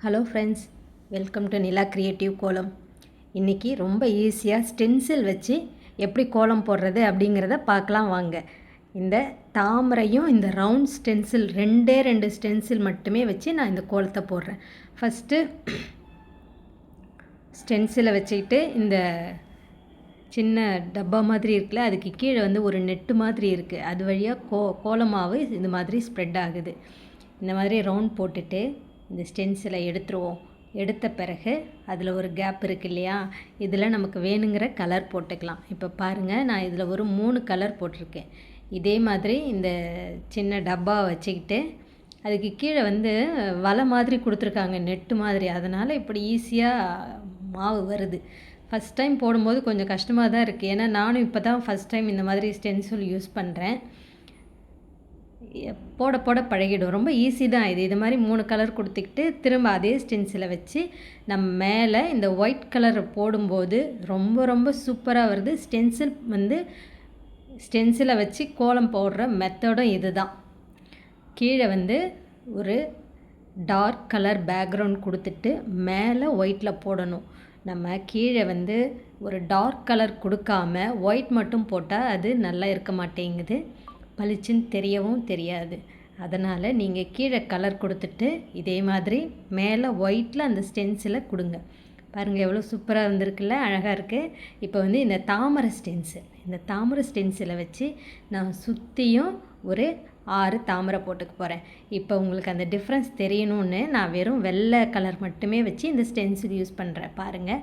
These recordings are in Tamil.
Hello friends, welcome to Nila creative கோலம். இன்றைக்கி ரொம்ப ஈஸியாக ஸ்டென்சில் வச்சு எப்படி கோலம் போடுறது அப்படிங்கிறத பார்க்கலாம் வாங்க. இந்த தாமரையும் இந்த ரவுண்ட் ஸ்டென்சில் ரெண்டு ஸ்டென்சில் மட்டுமே வச்சு நான் இந்த கோலத்தை போடுறேன். ஃபஸ்ட்டு ஸ்டென்சிலை வச்சுக்கிட்டு இந்த சின்ன டப்பா மாதிரி இருக்குல்ல, அதுக்கு கீழே வந்து ஒரு நெட்டு மாதிரி இருக்குது. அது வழியாக கோலமாவு இது மாதிரி ஸ்ப்ரெட் ஆகுது. இந்த மாதிரி ரவுண்ட் போட்டுட்டு இந்த ஸ்டென்சிலை எடுத்துருவோம். எடுத்த பிறகு அதில் ஒரு கேப் இருக்குது இல்லையா, இதில் நமக்கு வேணுங்கிற கலர் போட்டுக்கலாம். இப்போ பாருங்கள், நான் இதில் ஒரு 3 கலர் போட்டிருக்கேன். இதே மாதிரி இந்த சின்ன டப்பா வச்சுக்கிட்டு அதுக்கு கீழே வந்து வலை மாதிரி கொடுத்துருக்காங்க, நெட்டு மாதிரி. அதனால் இப்படி ஈஸியாக மாவு வருது. ஃபஸ்ட் டைம் போடும்போது கொஞ்சம் கஷ்டமாக தான் இருக்குது. ஏன்னா நானும் இப்போ தான் ஃபஸ்ட் டைம் இந்த மாதிரி ஸ்டென்சில் யூஸ் பண்ணுறேன். போட போட பழகிடும். ரொம்ப ஈஸி தான் இது. இது மாதிரி 3 கலர் கொடுத்துக்கிட்டு திரும்ப அதே ஸ்டென்சிலை வச்சு நம்ம மேலே இந்த ஒயிட் கலர் போடும்போது ரொம்ப ரொம்ப சூப்பராக வருது. ஸ்டென்சிலை வச்சு கோலம் போடுற மெத்தடும் இது தான். கீழே வந்து ஒரு டார்க் கலர் பேக்ரவுண்ட் கொடுத்துட்டு மேலே ஒயிட்டில் போடணும். நம்ம கீழே வந்து ஒரு டார்க் கலர் கொடுக்காம ஒயிட் மட்டும் போட்டால் அது நல்லா இருக்க மாட்டேங்குது, பளிச்சுன்னு தெரியவும் தெரியாது. அதனால் நீங்கள் கீழே கலர் கொடுத்துட்டு இதே மாதிரி மேலே ஒயிட்டில் அந்த ஸ்டென்சிலை கொடுங்க. பாருங்கள் எவ்வளோ சூப்பராக வந்திருக்குல்ல, அழகாக இருக்குது. இப்போ வந்து இந்த தாமரை ஸ்டென்சிலை வச்சு நான் சுற்றியும் ஒரு 6 தாமரை போட்டுக்க போகிறேன். இப்போ உங்களுக்கு அந்த டிஃப்ரென்ஸ் தெரியணும்னு நான் வெறும் வெள்ளை கலர் மட்டுமே வச்சு இந்த ஸ்டென்சில் யூஸ் பண்ணுறேன். பாருங்கள்,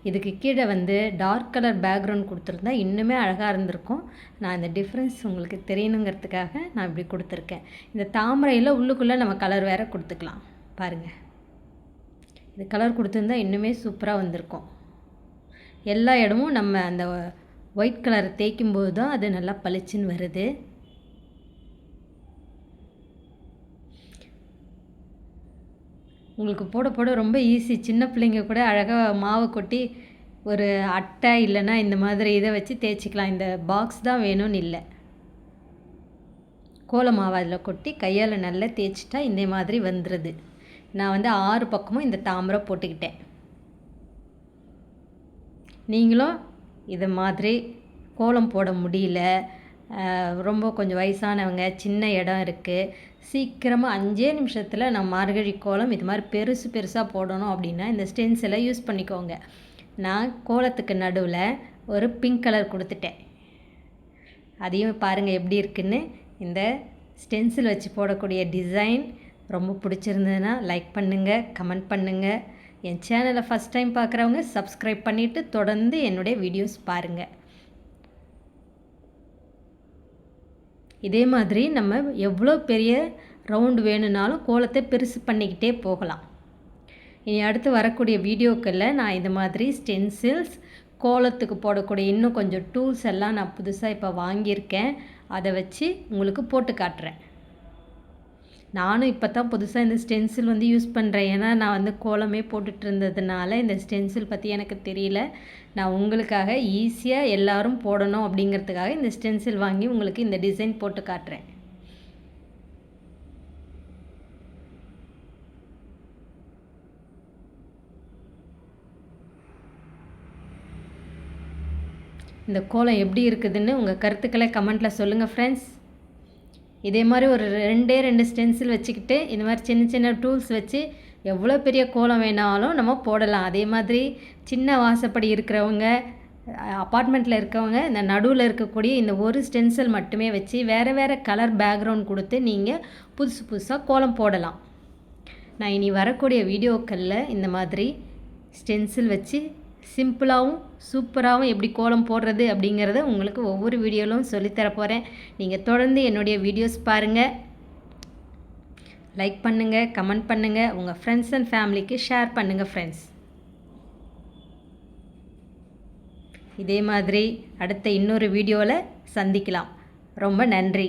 இதுக்கு கீழே வந்து டார்க் கலர் பேக்ரவுண்ட் கொடுத்துருந்தா இன்னுமே அழகாக இருந்திருக்கும். நான் இந்த டிஃப்ரென்ஸ் உங்களுக்கு தெரியணுங்கிறதுக்காக நான் இப்படி கொடுத்துருக்கேன். இந்த தாமரையில் உள்ளுக்குள்ளே நம்ம கலர் வேறு கொடுத்துக்கலாம். பாருங்கள், இந்த கலர் கொடுத்துருந்தா இன்னுமே சூப்பராக வந்திருக்கும். எல்லா இடமும் நம்ம அந்த ஒயிட் கலரை தேய்க்கும்போது தான் அது நல்லா பளிச்சுன்னு வருது. உங்களுக்கு போட போட ரொம்ப ஈஸி. சின்ன பிள்ளைங்க கூட அழகாக மாவை கொட்டி ஒரு அட்டை இல்லைன்னா இந்த மாதிரி இதை வச்சு தேய்ச்சிக்கலாம். இந்த பாக்ஸ் தான் வேணும்னு இல்லை, கோல மாவை அதில் கொட்டி கையால் நல்லா தேய்ச்சிட்டா இந்த மாதிரி வந்துடுது. நான் வந்து 6 பக்கமும் இந்த தாமரை போட்டுக்கிட்டேன். நீங்களும் இதை மாதிரி கோலம் போட முடியல, ரொம்ப கொஞ்சம் வயசானவங்க, சின்ன இடம் இருக்குது, சீக்கிரமாக 5 நிமிஷத்தில் நான் மார்கழி கோலம் இது மாதிரி பெருசாக போடணும் அப்படின்னா இந்த ஸ்டென்சிலை யூஸ் பண்ணிக்கோங்க. நான் கோலத்துக்கு நடுவில் ஒரு பிங்க் கலர் கொடுத்துட்டேன். அதையும் பாருங்கள் எப்படி இருக்குன்னு. இந்த ஸ்டென்சில் வச்சு போடக்கூடிய டிசைன் ரொம்ப பிடிச்சிருந்ததுன்னா லைக் பண்ணுங்கள், கமெண்ட் பண்ணுங்கள். என் சேனலை ஃபஸ்ட் டைம் பார்க்குறவங்க சப்ஸ்கிரைப் பண்ணிவிட்டு தொடர்ந்து என்னுடைய வீடியோஸ் பாருங்கள். இதே மாதிரி நம்ம எவ்வளோ பெரிய ரவுண்டு வேணும்னாலும் கோலத்தை பெருசு பண்ணிக்கிட்டே போகலாம். இனி அடுத்து வரக்கூடிய வீடியோக்களில் நான் இது மாதிரி ஸ்டென்சில்ஸ், கோலத்துக்கு போடக்கூடிய இன்னும் கொஞ்சம் டூல்ஸ் எல்லாம் நான் புதுசாக இப்போ வாங்கியிருக்கேன். அதை வச்சு உங்களுக்கு போட்டு காட்டுறேன். நானும் இப்போ தான் புதுசாக இந்த ஸ்டென்சில் வந்து யூஸ் பண்ணுறேன். ஏன்னா நான் வந்து கோலமே போட்டுட்டு இருந்ததுனால இந்த ஸ்டென்சில் பற்றி எனக்கு தெரியல. நான் உங்களுக்காக ஈஸியாக எல்லோரும் போடணும் அப்படிங்கிறதுக்காக இந்த ஸ்டென்சில் வாங்கி உங்களுக்கு இந்த டிசைன் போட்டு காட்டுறேன். இந்த கோலம் எப்படி இருக்குதுன்னு உங்கள் கருத்துக்களை கமெண்ட்டில் சொல்லுங்கள் ஃப்ரெண்ட்ஸ். இதே மாதிரி ஒரு 2 ஸ்டென்சில் வச்சுக்கிட்டு இந்த மாதிரி சின்ன டூல்ஸ் வச்சு எவ்வளோ பெரிய கோலம் வேணாலும் நம்ம போடலாம். அதே மாதிரி சின்ன வாசப்படி இருக்கிறவங்க, அப்பார்ட்மெண்ட்டில் இருக்கவங்க இந்த நடுவில் இருக்கக்கூடிய இந்த ஒரு ஸ்டென்சில் மட்டுமே வச்சு வேறு கலர் பேக்ரவுண்ட் கொடுத்து நீங்கள் புதுசாக கோலம் போடலாம். நான் இனி வரக்கூடிய வீடியோக்களில் இந்த மாதிரி ஸ்டென்சில் வச்சு சிம்பிளாகவும் சூப்பராகவும் எப்படி கோலம் போடுறது அப்படிங்கிறத உங்களுக்கு ஒவ்வொரு வீடியோவிலும் சொல்லித்தர போகிறேன். நீங்கள் தொடர்ந்து என்னுடைய வீடியோஸ் பாருங்கள், லைக் பண்ணுங்கள், கமெண்ட் பண்ணுங்கள், உங்கள் ஃப்ரெண்ட்ஸ் அண்ட் ஃபேமிலிக்கு ஷேர் பண்ணுங்கள் ஃப்ரெண்ட்ஸ். இதே மாதிரி அடுத்த இன்னொரு வீடியோவில் சந்திக்கலாம். ரொம்ப நன்றி.